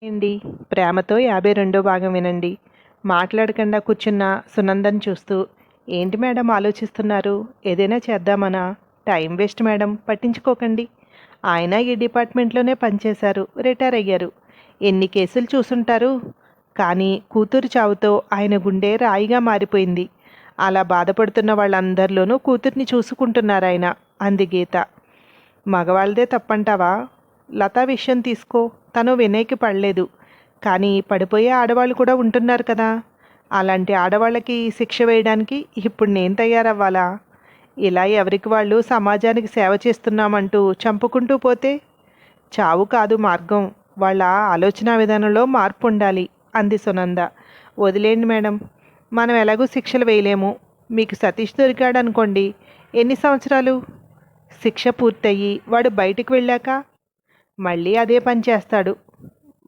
ఏండి ప్రేమతో 52వ భాగం వినండి. మాట్లాడకుండా కూర్చున్న సునందని చూస్తూ, ఏంటి మేడం ఆలోచిస్తున్నారు? ఏదైనా చేద్దామనా? టైం వేస్ట్ మేడం, పట్టించుకోకండి. ఆయన ఈ డిపార్ట్మెంట్లోనే పనిచేశారు, రిటైర్ అయ్యారు. ఎన్ని కేసులు చూసుంటారు. కానీ కూతురు చావుతో ఆయన గుండె రాయిగా మారిపోయింది. అలా బాధపడుతున్న వాళ్ళందరిలోనూ కూతుర్ని చూసుకుంటున్నారు ఆయన, అంది గీత. మగవాళ్ళదే తప్పంటావా? లతా విషయం తీసుకో. తను వినయ్కి పడలేదు, కానీ పడిపోయే ఆడవాళ్ళు కూడా ఉంటున్నారు కదా. అలాంటి ఆడవాళ్ళకి శిక్ష వేయడానికి ఇప్పుడు నేను తయారవ్వాలా? ఇలా ఎవరికి వాళ్ళు సమాజానికి సేవ చేస్తున్నామంటూ చంపుకుంటూ పోతే? చావు కాదు మార్గం, వాళ్ళ ఆలోచన విధానంలో మార్పు ఉండాలి, అంది సునంద. వదిలేండి మేడం, మనం ఎలాగూ శిక్షలు వేయలేము. మీకు సతీష్ దొరికాడనుకోండి, ఎన్ని సంవత్సరాలు? శిక్ష పూర్తయి వాడు బయటికి వెళ్ళాక మళ్ళీ అదే పని చేస్తాడు.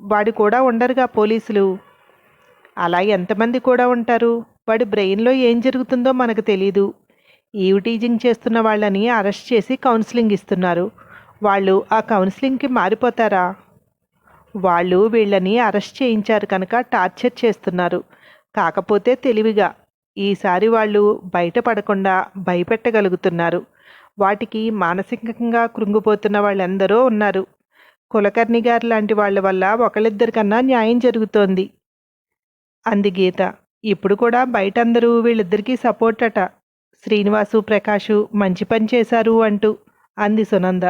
వాడు కూడా ఉండరుగా పోలీసులు. అలా ఎంతమంది కూడా ఉంటారు? వాడి బ్రెయిన్లో ఏం జరుగుతుందో మనకు తెలీదు. ఈవ్ టీజింగ్ చేస్తున్న వాళ్ళని అరెస్ట్ చేసి కౌన్సిలింగ్ ఇస్తున్నారు. వాళ్ళు ఆ కౌన్సిలింగ్కి మారిపోతారా? వాళ్ళు వీళ్ళని అరెస్ట్ చేయించారు కనుక టార్చర్ చేస్తున్నారు. కాకపోతే తెలివిగా. ఈసారి వాళ్ళు బయటపడకుండా భయపెట్టగలుగుతున్నారు. వాటికి మానసికంగా కృంగిపోతున్న వాళ్ళెందరో ఉన్నారు. కులకర్ణి గారు లాంటి వాళ్ళ వల్ల ఒకళ్ళిద్దరికన్నా న్యాయం జరుగుతోంది, అంది గీత. ఇప్పుడు కూడా బయట అందరూ వీళ్ళిద్దరికీ సపోర్ట్ అట. శ్రీనివాసు, ప్రకాషు మంచి పని చేశారు అంటూ, అంది సునంద.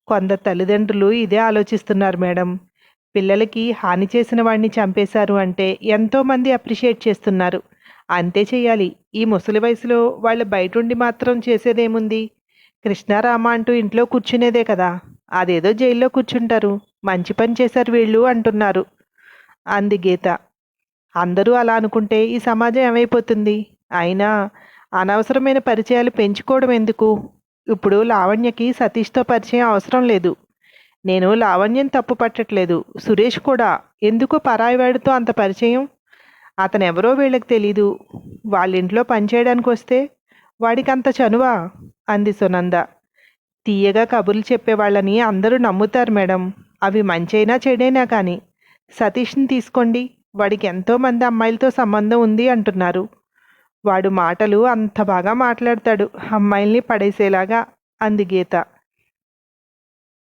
కొందరు తల్లిదండ్రులు ఇదే ఆలోచిస్తున్నారు మేడం. పిల్లలకి హాని చేసిన వాడిని చంపేశారు అంటే ఎంతోమంది అప్రిషియేట్ చేస్తున్నారు. అంతే చెయ్యాలి. ఈ ముసలి వయసులో వాళ్ళు బయటుండి మాత్రం చేసేదేముంది? కృష్ణారామ అంటూ ఇంట్లో కూర్చునేదే కదా. అదేదో జైల్లో కూర్చుంటారు. మంచి పని చేశారు వీళ్ళు అంటున్నారు, అంది గీత. అందరూ అలా అనుకుంటే ఈ సమాజం ఏమైపోతుంది? అయినా అనవసరమైన పరిచయాలు పెంచుకోవడం ఎందుకు? ఇప్పుడు లావణ్యకి సతీష్తో పరిచయం అవసరం లేదు. నేను లావణ్యం తప్పు పట్టట్లేదు. సురేష్ కూడా. ఎందుకు పరాయివాడితో అంత పరిచయం? అతనెవరో వీళ్ళకి తెలీదు. వాళ్ళింట్లో పనిచేయడానికి వస్తే వాడికి అంత చనువా? అంది సునంద. తీయగా కబుర్లు చెప్పేవాళ్ళని అందరూ నమ్ముతారు మేడం. అవి మంచైనా చెడైనా కానీ. సతీష్ని తీసుకోండి. వాడికి ఎంతోమంది అమ్మాయిలతో సంబంధం ఉంది అంటున్నారు. వాడు మాటలు అంత బాగా మాట్లాడతాడు, అమ్మాయిల్ని పడేసేలాగా, అంది గీత.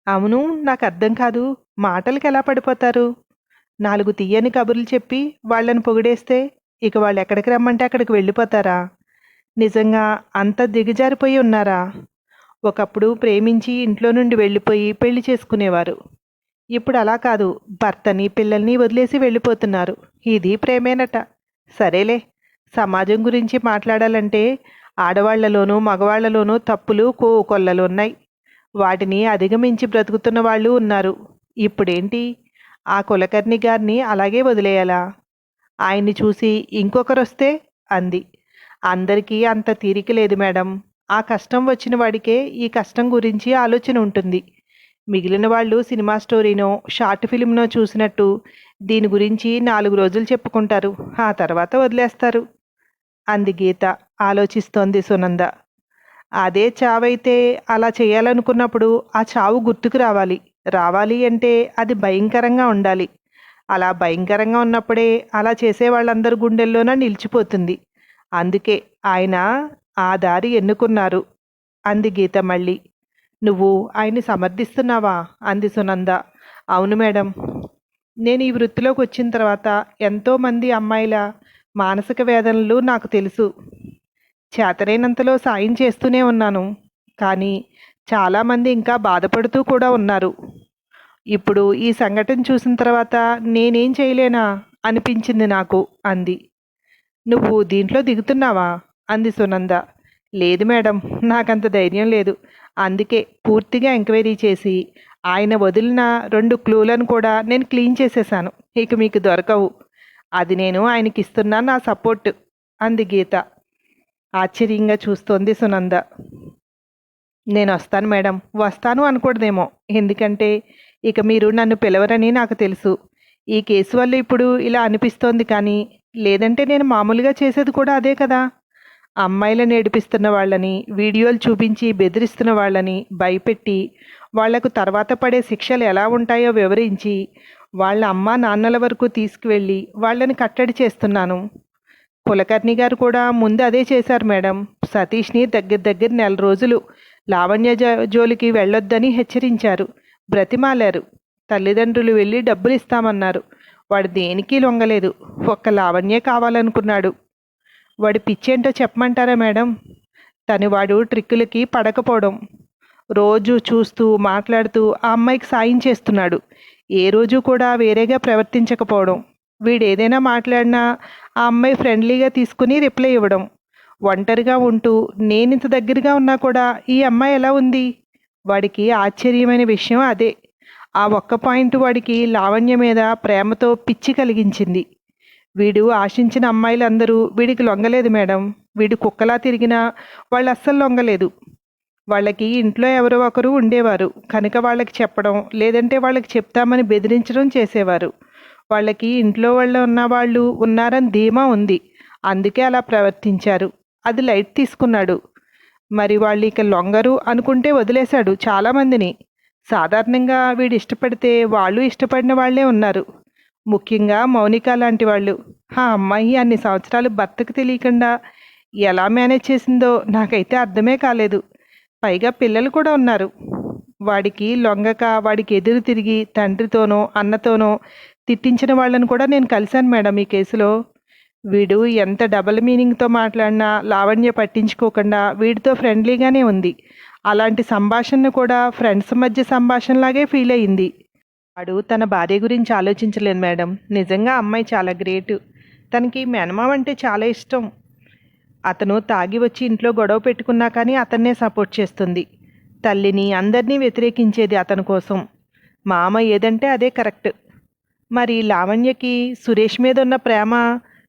అవును, నాకు అర్థం కాదు. మాటలకి ఎలా పడిపోతారు? 4 తీయని కబుర్లు చెప్పి వాళ్ళని పొగిడేస్తే ఇక వాళ్ళు ఎక్కడికి రమ్మంటే అక్కడికి వెళ్ళిపోతారా? నిజంగా అంత దిగజారిపోయి ఉన్నారా? ఒకప్పుడు ప్రేమించి ఇంట్లో నుండి వెళ్ళిపోయి పెళ్లి చేసుకునేవారు. ఇప్పుడు అలా కాదు, భర్తని పిల్లల్ని వదిలేసి వెళ్ళిపోతున్నారు. ఇది ప్రేమేనట. సరేలే, సమాజం గురించి మాట్లాడాలంటే ఆడవాళ్లలోనూ మగవాళ్లలోనూ తప్పులు కోకొల్లలు ఉన్నాయి. వాటిని అధిగమించి బ్రతుకుతున్న వాళ్ళు ఉన్నారు. ఇప్పుడేంటి, ఆ కులకర్ణి గారిని అలాగే వదిలేయాలా? ఆయన్ని చూసి ఇంకొకరొస్తే, అంది. అందరికీ అంత తీరిక లేదు మేడం. ఆ కష్టం వచ్చిన వాడికే ఈ కష్టం గురించి ఆలోచన ఉంటుంది. మిగిలిన వాళ్ళు సినిమా స్టోరీనో షార్ట్ ఫిలింనో చూసినట్టు దీని గురించి 4 రోజులు చెప్పుకుంటారు, ఆ తర్వాత వదిలేస్తారు, అంది గీత. ఆలోచిస్తోంది సునంద. అదే చావైతే అలా చేయాలనుకున్నప్పుడు ఆ చావు గుర్తుకు రావాలి. రావాలి అంటే అది భయంకరంగా ఉండాలి. అలా భయంకరంగా ఉన్నప్పుడే అలా చేసే వాళ్ళందరి గుండెల్లోనే నిలిచిపోతుంది. అందుకే ఆయన ఆ దారి ఎన్నుకున్నారు, అంది గీత మళ్ళీ. నువ్వు ఆయన్ని సమర్థిస్తున్నావా? అంది సునంద. అవును మేడం. నేను ఈ వృత్తిలోకి వచ్చిన తర్వాత ఎంతోమంది అమ్మాయిల మానసిక వేదనలు నాకు తెలుసు. చేతనైనంతలో సాయం చేస్తూనే ఉన్నాను. కానీ చాలామంది ఇంకా బాధపడుతూ కూడా ఉన్నారు. ఇప్పుడు ఈ సంఘటన చూసిన తర్వాత నేనేం చేయలేనా అనిపించింది నాకు, అంది. నువ్వు దీంట్లో దిగుతున్నావా? అంది సునంద. లేదు మేడం, నాకంత ధైర్యం లేదు. అందుకే పూర్తిగా ఎంక్వైరీ చేసి ఆయన వదిలిన 2 క్లూలను కూడా నేను క్లీన్ చేసేశాను. ఇక మీకు దొరకవు. అది నేను ఆయనకి ఇస్తున్నా నా సపోర్ట్, అంది గీత. ఆశ్చర్యంగా చూస్తోంది సునంద. నేను వస్తాను మేడం. వస్తాను అనకూడదేమో, ఎందుకంటే ఇక మీరు నన్ను పిలవరని నాకు తెలుసు. ఈ కేసు వల్ల ఇప్పుడు ఇలా అనిపిస్తోంది, కానీ లేదంటే నేను మామూలుగా చేసేది కూడా అదే కదా. అమ్మాయిలను ఏడిపిస్తున్న వాళ్ళని, వీడియోలు చూపించి బెదిరిస్తున్న వాళ్ళని భయపెట్టి వాళ్లకు తర్వాత పడే శిక్షలు ఎలా ఉంటాయో వివరించి వాళ్ళ అమ్మ నాన్నల వరకు తీసుకువెళ్ళి వాళ్ళని కట్టడి చేస్తున్నాను. కులకర్ణి గారు కూడా ముందు అదే చేశారు మేడం. సతీష్ని దగ్గర దగ్గర నెల రోజులు లావణ్య జోలికి వెళ్ళొద్దని హెచ్చరించారు, బ్రతిమాలారు. తల్లిదండ్రులు వెళ్ళి డబ్బులు ఇస్తామన్నారు. వాడు దేనికి లొంగలేదు. ఒక్క లావణ్యే కావాలనుకున్నాడు. వాడి పిచ్చేంటో చెప్పమంటారా మేడం? వాడు ట్రిక్కులకి పడకపోవడం, రోజు చూస్తూ మాట్లాడుతూ ఆ అమ్మాయికి సాయం చేస్తున్నాడు. ఏ రోజు కూడా వేరేగా ప్రవర్తించకపోవడం. వీడేదైనా మాట్లాడినా ఆ అమ్మాయి ఫ్రెండ్లీగా తీసుకుని రిప్లై ఇవ్వడం. ఒంటరిగా ఉంటూ నేనింత దగ్గరగా ఉన్నా కూడా ఈ అమ్మాయి ఎలా ఉంది? వాడికి ఆశ్చర్యమైన విషయం అదే. ఆ ఒక్క పాయింట్ వాడికి లావణ్య మీద ప్రేమతో పిచ్చి కలిగించింది. వీడు ఆశించిన అమ్మాయిలందరూ వీడికి లొంగలేదు మేడం. వీడు కుక్కలా తిరిగినా వాళ్ళు అస్సలు లొంగలేదు. వాళ్ళకి ఇంట్లో ఎవరో ఒకరు ఉండేవారు కనుక వాళ్ళకి చెప్పడం, లేదంటే వాళ్ళకి చెప్తామని బెదిరించడం చేసేవారు. వాళ్ళకి ఇంట్లో వాళ్ళు ఉన్నారని ధీమా ఉంది, అందుకే అలా ప్రవర్తించారు. అది లైట్ తీసుకున్నాడు. మరి వాళ్ళు ఇక లొంగరు అనుకుంటే వదిలేశాడు చాలామందిని. సాధారణంగా వీడు ఇష్టపడితే వాళ్ళు ఇష్టపడిన వాళ్ళే ఉన్నారు, ముఖ్యంగా మౌనిక లాంటి వాళ్ళు. ఆ అమ్మాయి అన్ని సంవత్సరాలు భర్తకు తెలియకుండా ఎలా మేనేజ్ చేసిందో నాకైతే అర్థమే కాలేదు. పైగా పిల్లలు కూడా ఉన్నారు. వాడికి లొంగక వాడికి ఎదురు తిరిగి తండ్రితోనో అన్నతోనో తిట్టించిన వాళ్ళని కూడా నేను కలిశాను మేడం ఈ కేసులో. వీడు ఎంత డబల్ మీనింగ్తో మాట్లాడినా లావణ్య పట్టించుకోకుండా వీడితో ఫ్రెండ్లీగానే ఉంది. అలాంటి సంభాషణను కూడా ఫ్రెండ్స్ మధ్య సంభాషణలాగే ఫీల్ అయింది. వాడు తన భార్య గురించి ఆలోచించలేదు మేడం. నిజంగా అమ్మాయి చాలా గ్రేటు. తనకి మేనమామ అంటే చాలా ఇష్టం. అతను తాగి వచ్చి ఇంట్లో గొడవ పెట్టుకున్నా కానీ అతన్నే సపోర్ట్ చేస్తుంది. తల్లిని అందరినీ వ్యతిరేకించేది అతని కోసం. మామ ఏదంటే అదే కరెక్ట్. మరి లావణ్యకి సురేష్ మీద ఉన్న ప్రేమ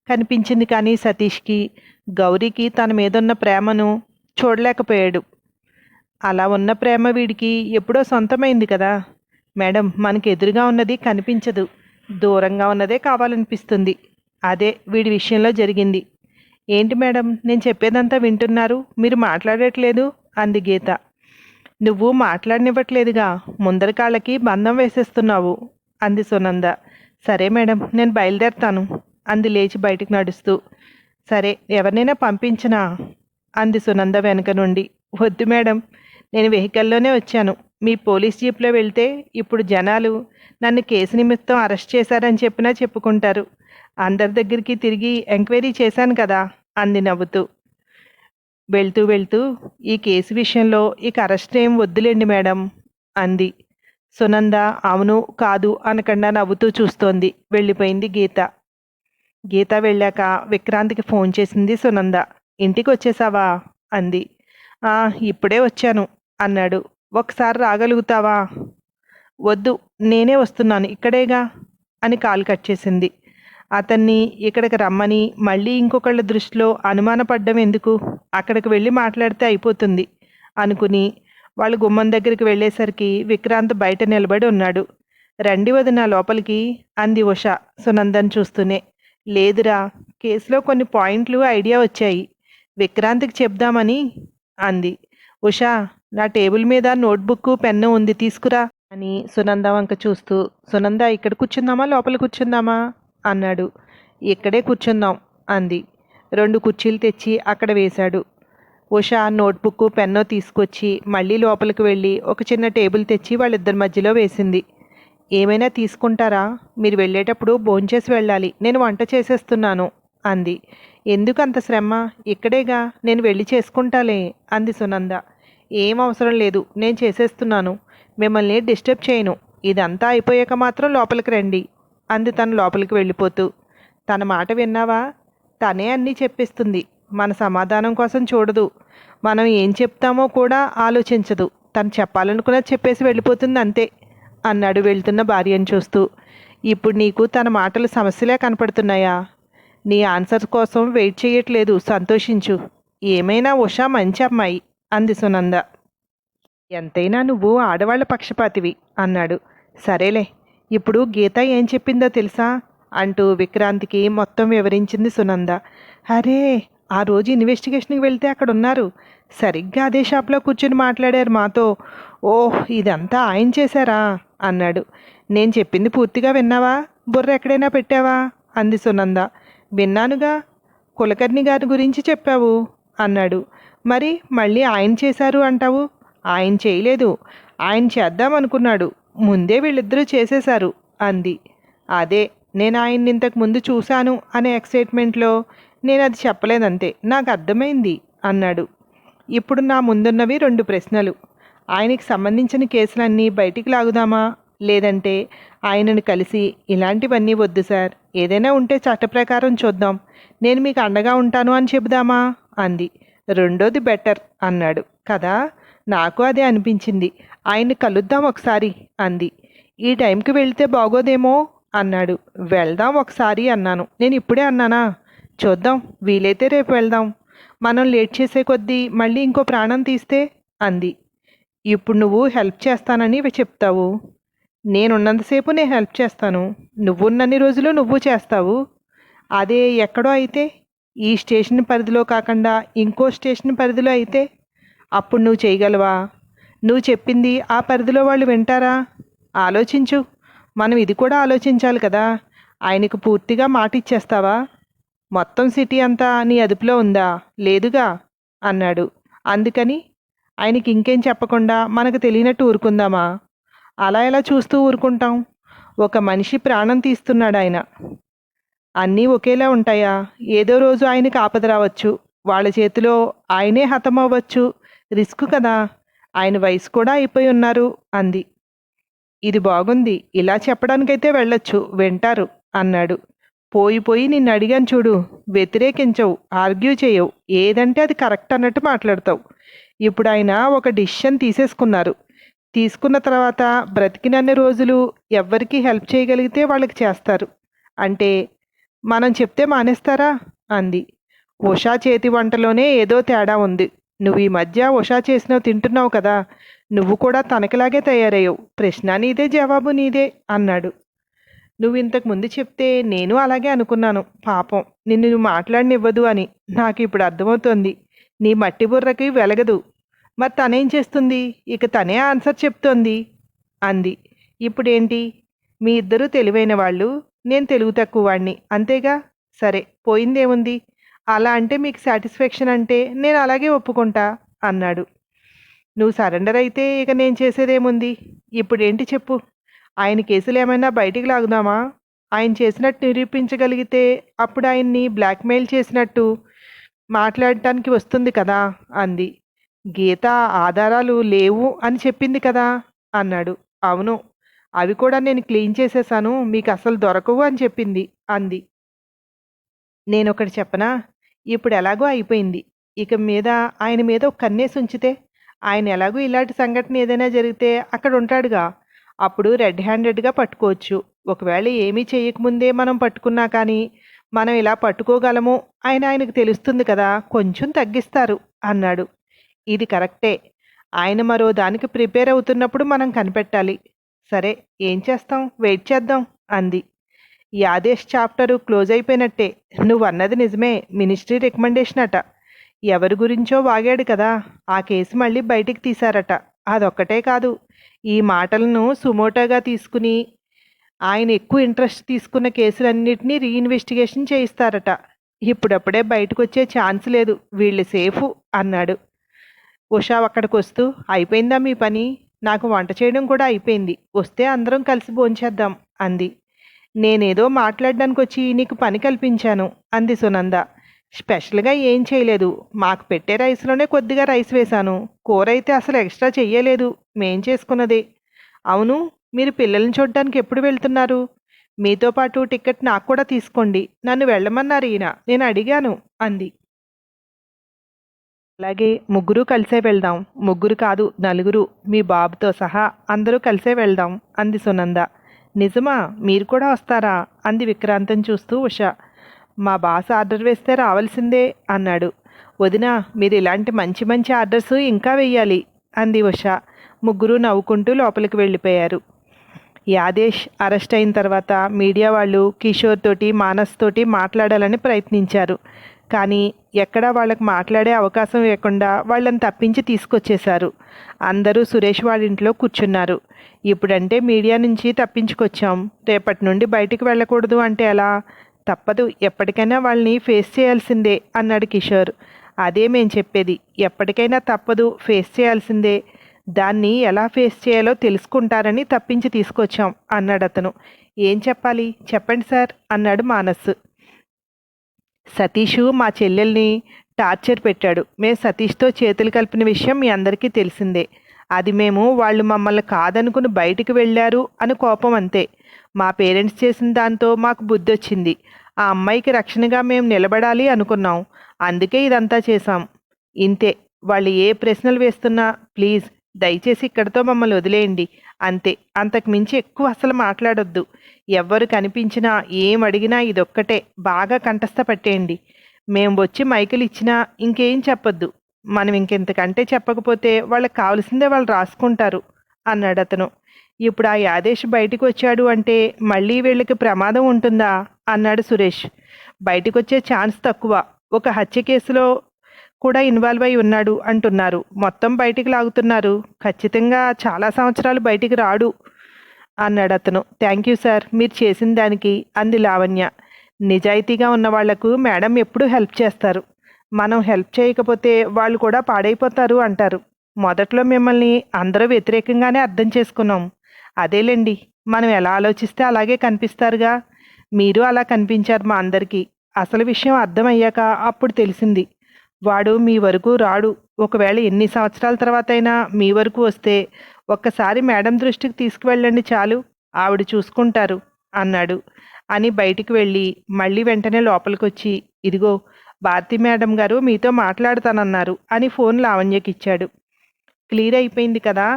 కనిపించింది, కానీ సతీష్కి, గౌరీకి తన మీద ఉన్న ప్రేమను చూడలేకపోయాడు. అలా ఉన్న ప్రేమ వీడికి ఎప్పుడో సొంతమైంది కదా మేడం. మనకి ఎదురుగా ఉన్నది కనిపించదు, దూరంగా ఉన్నదే కావాలనిపిస్తుంది. అదే వీడి విషయంలో జరిగింది. ఏంటి మేడం, నేను చెప్పేదంతా వింటున్నారు, మీరు మాట్లాడట్లేదు అంది గీత. నువ్వు మాట్లాడనివ్వట్లేదుగా, ముందరి కాళ్ళకి బంధం వేసేస్తున్నావు అంది సునంద. సరే మేడం, నేను బయలుదేరుతాను అంది లేచి బయటికి నడుస్తూ. సరే, ఎవరినైనా పంపించనా అంది సునంద వెనుక నుండి. వద్దు మేడం, నేను వెహికల్లోనే వచ్చాను. మీ పోలీస్ జీప్లో వెళ్తే ఇప్పుడు జనాలు నన్ను కేసు నిమిత్తం అరెస్ట్ చేశారని చెప్పినా చెప్పుకుంటారు. అందరి దగ్గరికి తిరిగి ఎంక్వైరీ చేశాను కదా అంది నవ్వుతూ. వెళ్తూ వెళ్తూ, ఈ కేసు విషయంలో ఇక అరెస్ట్ ఏం వద్దులేండి మేడం అంది. సునంద అవును కాదు అనకుండా నవ్వుతూ చూస్తోంది. వెళ్ళిపోయింది గీత. గీత వెళ్ళాక విక్రాంత్కి ఫోన్ చేసింది సునంద. ఇంటికి వచ్చేసావా అంది. ఇప్పుడే వచ్చాను అన్నాడు. ఒకసారి రాగలుగుతావా? వద్దు, నేనే వస్తున్నాను, ఇక్కడేగా అని కాల్ కట్ చేసింది. అతన్ని ఇక్కడికి రమ్మని మళ్ళీ ఇంకొకళ్ళ దృష్టిలో అనుమానపడ్డం ఎందుకు, అక్కడికి వెళ్ళి మాట్లాడితే అయిపోతుంది అనుకుని వాళ్ళు గుమ్మం దగ్గరికి వెళ్ళేసరికి విక్రాంత్ బయట నిలబడి ఉన్నాడు. రండి వదిన లోపలికి అంది ఉష సునందన్ చూస్తూనే. లేదురా, కేసులో కొన్ని పాయింట్లు ఐడియా వచ్చాయి, విక్రాంత్కి చెప్దామని అంది. ఉష, నా టేబుల్ మీద నోట్బుక్ పెన్ను ఉంది, తీసుకురా అని సునంద వంక చూస్తూ. సునంద, ఇక్కడ కూర్చుందామా లోపల కూర్చుందామా అన్నాడు. ఇక్కడే కూర్చుందాం అంది. 2 కుర్చీలు తెచ్చి అక్కడ వేశాడు. ఉష నోట్బుక్ పెన్నో తీసుకొచ్చి మళ్ళీ లోపలికి వెళ్ళి ఒక చిన్న టేబుల్ తెచ్చి వాళ్ళిద్దరి మధ్యలో వేసింది. ఏమైనా తీసుకుంటారా? మీరు వెళ్ళేటప్పుడు భోంచేసి వెళ్ళాలి, నేను వంట చేసేస్తున్నాను అంది. ఎందుకు అంత శ్రమ, ఇక్కడేగా, నేను వెళ్ళి చేసుకుంటాలే అంది సునంద. ఏం అవసరం లేదు, నేను చేసేస్తున్నాను, మిమ్మల్ని డిస్టర్బ్ చేయను. ఇదంతా అయిపోయాక మాత్రం లోపలికి రండి అంది తను లోపలికి వెళ్ళిపోతూ. తన మాట విన్నావా? తనే అన్నీ చెప్పిస్తుంది, మన సమాధానం కోసం చూడదు, మనం ఏం చెప్తామో కూడా ఆలోచించదు. తను చెప్పాలనుకున్నది చెప్పేసి వెళ్ళిపోతుంది అంతే అన్నాడు వెళ్తున్న భార్యను చూస్తూ. ఇప్పుడు నీకు తన మాటలు సమస్యలే కనపడుతున్నాయా? నీ ఆన్సర్ కోసం వెయిట్ చేయట్లేదు, సంతోషించు. ఏమైనా ఉషా మంచి అమ్మాయి అంది సునంద. ఎంతైనా నువ్వు ఆడవాళ్ల పక్షపాతివి అన్నాడు. సరేలే, ఇప్పుడు గీత ఏం చెప్పిందో తెలుసా అంటూ విక్రాంత్కి మొత్తం వివరించింది సునంద. అరే, ఆ రోజు ఇన్వెస్టిగేషన్కి వెళ్తే అక్కడ ఉన్నారు, సరిగ్గా అదే షాప్లో కూర్చుని మాట్లాడారు మాతో. ఓహ్, ఇదంతా ఆయన చేశారా అన్నాడు. నేను చెప్పింది పూర్తిగా విన్నావా? బుర్ర ఎక్కడైనా పెట్టావా? అంది సునంద. విన్నానుగా. కులకర్ణి గారి గురించి చెప్పావు అన్నాడు. మరి మళ్ళీ ఆయన చేశారు అంటావు? ఆయన చేయలేదు, ఆయన చేద్దామనుకున్నాడు, ముందే వీళ్ళిద్దరూ చేసేశారు అంది. అదే, నేను ఆయన్ని ఇంతకు ముందు చూశాను అనే ఎక్సైట్మెంట్లో నేను అది చెప్పలేదంతే, నాకు అర్థమైంది అన్నాడు. ఇప్పుడు నా ముందున్నవి 2 ప్రశ్నలు. ఆయనకి సంబంధించిన కేసులన్నీ బయటికి లాగుదామా, లేదంటే ఆయనను కలిసి ఇలాంటివన్నీ వద్దు సార్, ఏదైనా ఉంటే చట్ట ప్రకారం చూద్దాం, నేను మీకు అండగా ఉంటాను అని చెబుదామా అంది. రెండోది బెటర్ అన్నాడు. కదా, నాకు అదే అనిపించింది. ఆయన్ని కలుద్దాం ఒకసారి అంది. ఈ టైంకి వెళ్తే బాగోదేమో అన్నాడు. వెళ్దాం ఒకసారి అన్నాను. నేను ఇప్పుడే అన్నానా? చూద్దాం, వీలైతే రేపు వెళ్దాం. మనం లేట్ చేసే కొద్దీ మళ్ళీ ఇంకో ప్రాణం తీస్తే అంది. ఇప్పుడు నువ్వు హెల్ప్ చేస్తానని చెప్తావు. నేనున్నంతసేపు నేను హెల్ప్ చేస్తాను, నువ్వున్నన్ని రోజులు నువ్వు చేస్తావు. అదే ఎక్కడో అయితే, ఈ స్టేషన్ పరిధిలో కాకుండా ఇంకో స్టేషన్ పరిధిలో అయితే అప్పుడు నువ్వు చేయగలవా? నువ్వు చెప్పింది ఆ పరిధిలో వాళ్ళు వింటారా? ఆలోచించు. మనం ఇది కూడా ఆలోచించాలి కదా. ఆయనకు పూర్తిగా మాట ఇచ్చేస్తావా? మొత్తం సిటీ అంతా నీ అదుపులో ఉందా? లేదుగా అన్నాడు. అందుకని ఆయనకి ఇంకేం చెప్పకుండా మనకు తెలియనట్టు ఊరుకుందామా? అలా ఎలా చూస్తూ ఊరుకుంటాం? ఒక మనిషి ప్రాణం తీస్తున్నాడు ఆయన. అన్నీ ఒకేలా ఉంటాయా? ఏదో రోజు ఆయనకి ఆపద రావచ్చు, వాళ్ళ చేతిలో ఆయనే హతమవ్వచ్చు. రిస్క్ కదా. ఆయన వయసు కూడా అయిపోయి ఉన్నారు అంది. ఇది బాగుంది, ఇలా చెప్పడానికైతే వెళ్ళొచ్చు, వింటారు అన్నాడు. పోయి పోయి నిన్ను అడిగాను చూడు, వ్యతిరేకించవు, ఆర్గ్యూ చేయవు, ఏదంటే అది కరెక్ట్ అన్నట్టు మాట్లాడతావు. ఇప్పుడు ఆయన ఒక డిసిషన్ తీసేసుకున్నారు. తీసుకున్న తర్వాత బ్రతికినన్ని రోజులు ఎవ్వరికి హెల్ప్ చేయగలిగితే వాళ్ళకి చేస్తారు. అంటే మనం చెప్తే మానేస్తారా అంది. ఉషా చేతి వంటలోనే ఏదో తేడా ఉంది. నువ్వు ఈ మధ్య ఉషా చేసినవి తింటున్నావు కదా, నువ్వు కూడా తనకిలాగే తయారయ్యావు. ప్రశ్న నీదే, జవాబు నీదే అన్నాడు. నువ్వు ఇంతకు ముందు చెప్తే నేను అలాగే అనుకున్నాను. పాపం, నిన్ను నువ్వు మాట్లాడనివ్వదు అని నాకు ఇప్పుడు అర్థమవుతోంది. నీ మట్టి బుర్రకి వెలగదు. మరి తనేం చేస్తుంది? ఇక తనే ఆన్సర్ చెప్తోంది అంది. ఇప్పుడేంటి? మీ ఇద్దరూ తెలివైన వాళ్ళు, నేను తెలుగు తక్కువ వాడిని, అంతేగా. సరే, పోయిందేముంది? అలా అంటే మీకు సాటిస్ఫాక్షన్ అంటే నేను అలాగే ఒప్పుకుంటా అన్నాడు. నువ్వు సరెండర్ అయితే ఇక నేను చేసేదేముంది? ఇప్పుడేంటి చెప్పు? ఆయన కేసులు ఏమైనా బయటికి లాగుదామా? ఆయన చేసినట్టు నిరూపించగలిగితే అప్పుడు ఆయన్ని బ్లాక్మెయిల్ చేసినట్టు మాట్లాడటానికి వస్తుంది కదా అంది. గీత ఆధారాలు లేవు అని చెప్పింది కదా అన్నాడు. అవును, అవి కూడా నేను క్లీన్ చేసేసాను, మీకు అసలు దొరకవు అని చెప్పింది అంది. నేనొకటి చెప్పనా? ఇప్పుడు ఎలాగో అయిపోయింది. ఇక మీద ఆయన మీద ఒక కన్నేసి ఉంచితే, ఆయన ఎలాగో ఇలాంటి సంఘటన ఏదైనా జరిగితే అక్కడ ఉంటాడుగా, అప్పుడు రెడ్ హ్యాండెడ్గా పట్టుకోవచ్చు. ఒకవేళ ఏమీ చేయకముందే మనం పట్టుకున్నా కానీ మనం ఇలా పట్టుకోగలము ఆయనకు తెలుస్తుంది కదా, కొంచెం తగ్గిస్తారు అన్నాడు. ఇది కరెక్టే. ఆయన మరో దానికి ప్రిపేర్ అవుతున్నప్పుడు మనం కనిపెట్టాలి. సరే, ఏం చేస్తాం, వెయిట్ చేద్దాం అంది. ఈ ఆదేశ్ చాప్టరు క్లోజ్ అయిపోయినట్టే. నువ్వు అన్నది నిజమే, మినిస్ట్రీ రికమెండేషన్ అట. ఎవరి గురించో వాగాడు కదా, ఆ కేసు మళ్ళీ బయటికి తీశారట. అదొక్కటే కాదు, ఈ మాటలను సుమోటోగా తీసుకుని ఆయన ఎక్కువ ఇంట్రెస్ట్ తీసుకున్న కేసులన్నిటినీ రీఇన్వెస్టిగేషన్ చేయిస్తారట. ఇప్పుడప్పుడే బయటకు వచ్చే ఛాన్స్ లేదు, వీళ్ళు సేఫు అన్నాడు. ఉషా అక్కడికి వస్తూ, అయిపోయిందా మీ పని? నాకు వంట చేయడం కూడా అయిపోయింది, వస్తే అందరం కలిసి భోంచేద్దాం అంది. నేనేదో మాట్లాడడానికి వచ్చి నీకు పని కల్పించాను అంది సునంద. స్పెషల్గా ఏం చేయలేదు, మాకు పెట్టే రైస్లోనే కొద్దిగా రైస్ వేశాను, కూర అయితే అసలు ఎక్స్ట్రా చెయ్యలేదు, మేం చేసుకున్నదే. అవును, మీరు పిల్లల్ని చూడడానికి ఎప్పుడు వెళ్తున్నారు? మీతో పాటు టికెట్ నాకు కూడా తీసుకోండి, నన్ను వెళ్ళమన్నారు ఈయన, నేను అడిగాను అంది. అలాగే, ముగ్గురు కలిసే వెళ్దాం. ముగ్గురు కాదు, నలుగురు, మీ బాబుతో సహా అందరూ కలిసే వెళ్దాం అంది సునంద. నిజమా, మీరు కూడా వస్తారా అంది విక్రాంతం చూస్తూ ఉష. మా బాస్ ఆర్డర్ వేస్తే రావాల్సిందే అన్నాడు. వదిన, మీరు ఇలాంటి మంచి మంచి ఆర్డర్స్ ఇంకా వెయ్యాలి అంది ఉష. ముగ్గురు నవ్వుకుంటూ లోపలికి వెళ్ళిపోయారు. యాదేశ్ అరెస్ట్ అయిన తర్వాత మీడియా వాళ్ళు కిషోర్ తోటి, మానస్ తోటి మాట్లాడాలని ప్రయత్నించారు. కానీ ఎక్కడా వాళ్ళకి మాట్లాడే అవకాశం లేకుండా వాళ్ళని తప్పించి తీసుకొచ్చేశారు. అందరూ సురేష్ వాళ్ళ ఇంట్లో కూర్చున్నారు. ఇప్పుడంటే మీడియా నుంచి తప్పించుకొచ్చాం, రేపటి నుండి బయటికి వెళ్ళకూడదు అంటే ఎలా? తప్పదు, ఎప్పటికైనా వాళ్ళని ఫేస్ చేయాల్సిందే అన్నాడు కిషోర్. అదే మేం చెప్పేది, ఎప్పటికైనా తప్పదు, ఫేస్ చేయాల్సిందే. దాన్ని ఎలా ఫేస్ చేయాలో తెలుసుకుంటారని తప్పించి తీసుకొచ్చాం అన్నాడు అతను. ఏం చెప్పాలి చెప్పండి సార్ అన్నాడు మానస్. సతీషు మా చెల్లెల్ని టార్చర్ పెట్టాడు. మేము సతీష్తో చేతులు కలిపిన విషయం మీ అందరికీ తెలిసిందే. అది మేము వాళ్ళు మమ్మల్ని కాదనుకుని బయటికి వెళ్ళారు అని కోపం అంతే. మా పేరెంట్స్ చేసిన దాంతో మాకు బుద్ధి వచ్చింది. ఆ అమ్మాయికి రక్షణగా మేము నిలబడాలి అనుకున్నాం. అందుకే ఇదంతా చేశాం. ఇంతే. వాళ్ళు ఏ ప్రశ్నలు వేస్తున్నా ప్లీజ్ దయచేసి ఇక్కడితో మమ్మల్ని వదిలేయండి. అంతే, అంతకు మించి ఎక్కువ అసలు మాట్లాడొద్దు. ఎవ్వరు కనిపించినా ఏం అడిగినా ఇదొక్కటే బాగా కంఠస్థ పట్టేయండి. మేం వచ్చి మైకులు ఇచ్చినా ఇంకేం చెప్పొద్దు. మనం ఇంకెంతకంటే చెప్పకపోతే వాళ్ళకి కావలసిందే వాళ్ళు రాసుకుంటారు అన్నాడు అతను. ఇప్పుడు ఆ యాదేశ్ బయటికి వచ్చాడు అంటే మళ్ళీ వీళ్ళకి ప్రమాదం ఉంటుందా అన్నాడు సురేష్. బయటికి వచ్చే ఛాన్స్ తక్కువ. ఒక హత్య కేసులో కూడా ఇన్వాల్వ్ అయి ఉన్నాడు అంటున్నారు. మొత్తం బయటికి లాగుతున్నారు. ఖచ్చితంగా చాలా సంవత్సరాలు బయటికి రాడు అన్నాడు అతను. థ్యాంక్ యూ సార్, మీరు చేసిన దానికి అంది లావణ్య. నిజాయితీగా ఉన్న వాళ్లకు మేడం ఎప్పుడూ హెల్ప్ చేస్తారు. మనం హెల్ప్ చేయకపోతే వాళ్ళు కూడా పాడైపోతారు అంటారు. మొదట్లో మిమ్మల్ని అందరూ వ్యతిరేకంగానే అర్థం చేసుకున్నాం. అదేలేండి, మనం ఎలా ఆలోచిస్తే అలాగే కనిపిస్తారుగా. మీరు అలా కనిపించారు మా అందరికీ. అసలు విషయం అర్థమయ్యాక అప్పుడు తెలిసింది. వాడు మీ వరకు రాడు. ఒకవేళ ఎన్ని సంవత్సరాల తర్వాత అయినా మీ వరకు వస్తే ఒక్కసారి మేడం దృష్టికి తీసుకువెళ్ళండి చాలు, ఆవిడ చూసుకుంటారు అన్నాడు. అని బయటికి వెళ్ళి మళ్ళీ వెంటనే లోపలికొచ్చి, ఇదిగో భారతి మేడం గారు మీతో మాట్లాడతానన్నారు అని ఫోన్ లావణ్యకి ఇచ్చాడు. క్లియర్ అయిపోయింది కదా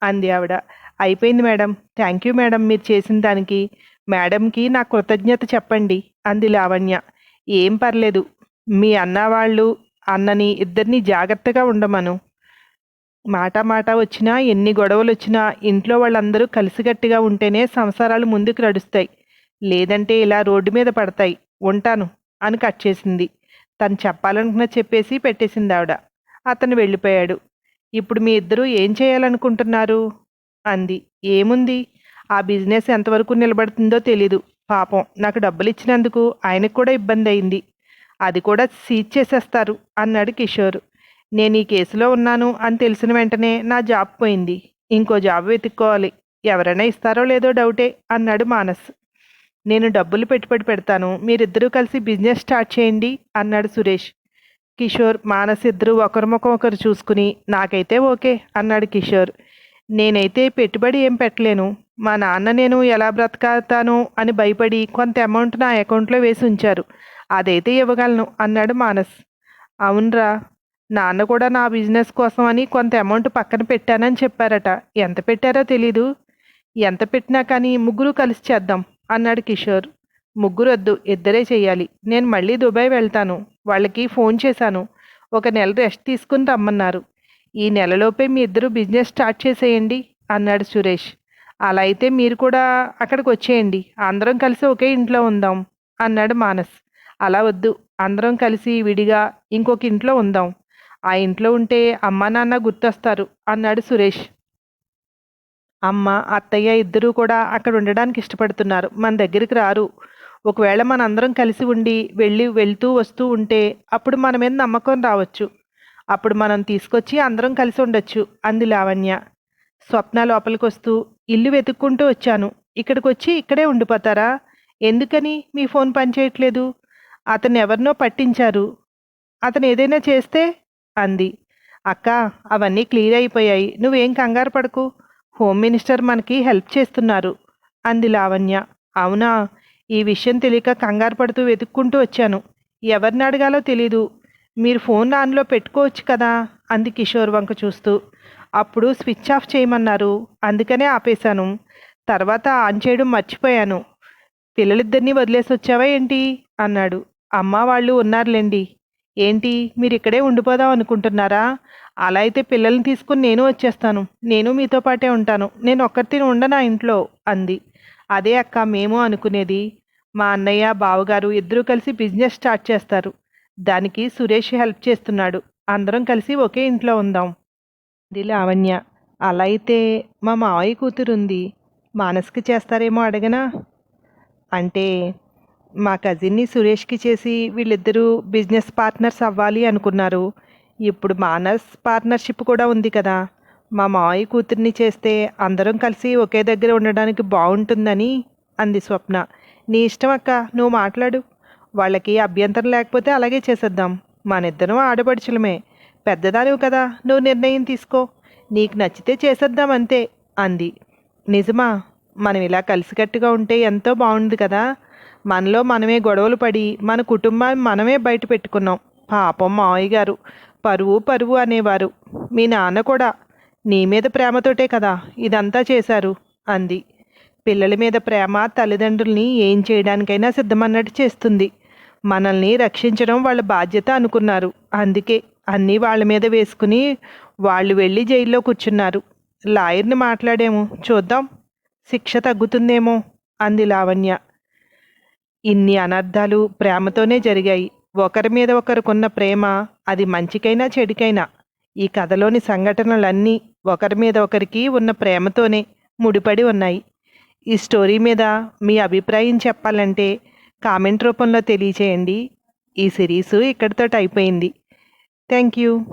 అంది ఆవిడ. అయిపోయింది మేడం. థ్యాంక్ యూ మేడం, మీరు చేసిన దానికి. మేడంకి నా కృతజ్ఞత చెప్పండి అంది లావణ్య. ఏం పర్లేదు. మీ అన్నవాళ్ళు అన్నని ఇద్దరినీ జాగ్రత్తగా ఉండమను. మాట వచ్చినా ఎన్ని గొడవలు వచ్చినా ఇంట్లో వాళ్ళందరూ కలిసిగట్టిగా ఉంటేనే సంసారాలు ముందుకు నడుస్తాయి. లేదంటే ఇలా రోడ్డు మీద పడతాయి. ఉంటాను అని కట్ చేసింది. తను చెప్పాలనుకున్న చెప్పేసి పెట్టేసింది ఆవిడ. అతను వెళ్ళిపోయాడు. ఇప్పుడు మీ ఇద్దరూ ఏం చేయాలనుకుంటున్నారు అంది. ఏముంది, ఆ బిజినెస్ ఎంతవరకు నిలబడుతుందో తెలీదు. పాపం నాకు డబ్బులు ఇచ్చినందుకు ఆయనకు కూడా ఇబ్బంది అయింది. అది కూడా సీజ్ చేసేస్తారు అన్నాడు కిషోర్. నేను ఈ కేసులో ఉన్నాను అని తెలిసిన వెంటనే నా జాబ్ పోయింది. ఇంకో జాబ్ వెతుక్కోవాలి. ఎవరైనా ఇస్తారో లేదో డౌటే అన్నాడు మానస్. నేను డబ్బులు పెట్టుబడి పెడతాను, మీరిద్దరూ కలిసి బిజినెస్ స్టార్ట్ చేయండి అన్నాడు సురేష్. కిషోర్, మానస్ ఇద్దరు ఒకరిముఖం ఒకరు చూసుకుని నాకైతే ఓకే అన్నాడు కిషోర్. నేనైతే పెట్టుబడి ఏం పెట్టలేను. మా నాన్న నేను ఎలా బ్రతకతాను అని భయపడి కొంత అమౌంట్ నా అకౌంట్లో వేసి ఉంచారు. అదైతే ఇవ్వగలను అన్నాడు మానస్. అవునరా, నాన్న కూడా నా బిజినెస్ కోసం అని కొంత అమౌంట్ పక్కన పెట్టానని చెప్పారట. ఎంత పెట్టారో తెలీదు. ఎంత పెట్టినా కానీ ముగ్గురు కలిసి చేద్దాం అన్నాడు కిషోర్. ముగ్గురు వద్దు, ఇద్దరే చెయ్యాలి. నేను మళ్ళీ దుబాయ్ వెళ్తాను. వాళ్ళకి ఫోన్ చేశాను. ఒక నెల రెస్ట్ తీసుకుని రమ్మన్నారు. ఈ నెలలోపే మీ ఇద్దరు బిజినెస్ స్టార్ట్ చేసేయండి అన్నాడు సురేష్. అలా అయితే మీరు కూడా అక్కడికి వచ్చేయండి, అందరం కలిసి ఒకే ఇంట్లో ఉందాం అన్నాడు మానస్. అలా వద్దు, అందరం కలిసి విడిగా ఇంకొక ఇంట్లో ఉందాం. ఆ ఇంట్లో ఉంటే అమ్మా నాన్న గుర్తొస్తారు అన్నాడు సురేష్. అమ్మ అత్తయ్య ఇద్దరూ కూడా అక్కడ ఉండడానికి ఇష్టపడుతున్నారు, మన దగ్గరికి రారు. ఒకవేళ మనందరం కలిసి ఉండి వెళ్తూ వస్తూ ఉంటే అప్పుడు మన మీద నమ్మకం రావచ్చు. అప్పుడు మనం తీసుకొచ్చి అందరం కలిసి ఉండొచ్చు అంది లావణ్య. స్వప్న లోపలికి వస్తూ, ఇల్లు వెతుక్కుంటూ వచ్చాను. ఇక్కడికి వచ్చి ఇక్కడే ఉండిపోతారా? ఎందుకని మీ ఫోన్ పనిచేయట్లేదు? అతను ఎవరినో పట్టించారు. అతను ఏదైనా చేస్తే అంది. అక్క, అవన్నీ క్లియర్ అయిపోయాయి, నువ్వేం కంగారు పడకు. హోమ్ మినిస్టర్ మనకి హెల్ప్ చేస్తున్నారు అంది లావణ్య. అవునా? ఈ విషయం తెలియక కంగారు పడుతూ వెతుక్కుంటూ వచ్చాను. ఎవరిని అడగాలో తెలీదు. మీరు ఫోన్ ఆన్లో పెట్టుకోవచ్చు కదా అంది కిషోర్ వంక చూస్తూ. అప్పుడు స్విచ్ ఆఫ్ చేయమన్నారు, అందుకనే ఆపేశాను. తర్వాత ఆన్ చేయడం మర్చిపోయాను. పిల్లలిద్దరినీ వదిలేసి వచ్చావా ఏంటి అన్నాడు. అమ్మ వాళ్ళు ఉన్నారులేండి. ఏంటి, మీరు ఇక్కడే ఉండిపోదాం అనుకుంటున్నారా? అలా అయితే పిల్లల్ని తీసుకుని నేను వచ్చేస్తాను. నేను మీతో పాటే ఉంటాను. నేను ఒక్కరిని ఉండనా ఇంట్లో అంది. అదే అక్క మేము అనుకునేది. మా అన్నయ్య బావగారు ఇద్దరూ కలిసి బిజినెస్ స్టార్ట్ చేస్తారు. దానికి సురేష్ హెల్ప్ చేస్తున్నాడు. అందరం కలిసి ఒకే ఇంట్లో ఉందాం. ఇది లావణ్య. అలా అయితే మా మావయ్య కూతురుంది. మానస్కి చేస్తారేమో అడగనా? అంటే మా కజిన్ని సురేష్కి చేసి వీళ్ళిద్దరూ బిజినెస్ పార్ట్నర్స్ అవ్వాలి అనుకున్నారు. ఇప్పుడు మానస్ పార్ట్నర్షిప్ కూడా ఉంది కదా. మా మావయ్య కూతుర్ని చేస్తే అందరం కలిసి ఒకే దగ్గర ఉండడానికి బాగుంటుందని అంది స్వప్న. నీ ఇష్టం అక్క, నువ్వు మాట్లాడు. వాళ్ళకి అభ్యంతరం లేకపోతే అలాగే చేసేద్దాం. మనిద్దరం ఆడపడుచులమే. పెద్దదానివి కదా, నువ్వు నిర్ణయం తీసుకో. నీకు నచ్చితే చేసేద్దాం అంతే అంది. నిజమా? మనం ఇలా కలిసికట్టుగా ఉంటే ఎంతో బాగుంది కదా. మనలో మనమే గొడవలు పడి మన కుటుంబాన్ని మనమే బయట పెట్టుకున్నాం. పాపం మావయ్య గారు పరువు పరువు అనేవారు. మీ నాన్న కూడా నీ మీద ప్రేమతోటే కదా ఇదంతా చేశారు అంది. పిల్లల మీద ప్రేమ తల్లిదండ్రుల్ని ఏం చేయడానికైనా సిద్ధమన్నట్టు చేస్తుంది. మనల్ని రక్షించడం వాళ్ళ బాధ్యత అనుకున్నారు. అందుకే అన్నీ వాళ్ళ మీద వేసుకుని వాళ్ళు వెళ్ళి జైల్లో కూర్చున్నారు. లాయర్ని మాట్లాడేమో, చూద్దాం, శిక్ష తగ్గుతుందేమో అంది లావణ్య. ఇన్ని అనర్థాలు ప్రేమతోనే జరిగాయి. ఒకరి మీద ఒకరికున్న ప్రేమ, అది మంచికైనా చెడుకైనా. ఈ కథలోని సంఘటనలన్నీ ఒకరి మీద ఒకరికి ఉన్న ప్రేమతోనే ముడిపడి ఉన్నాయి. ఈ స్టోరీ మీద మీ అభిప్రాయం చెప్పాలంటే కామెంట్ రూపంలో తెలియచేయండి. ఈ సిరీసు ఇక్కడితో అయిపోయింది. Thank you.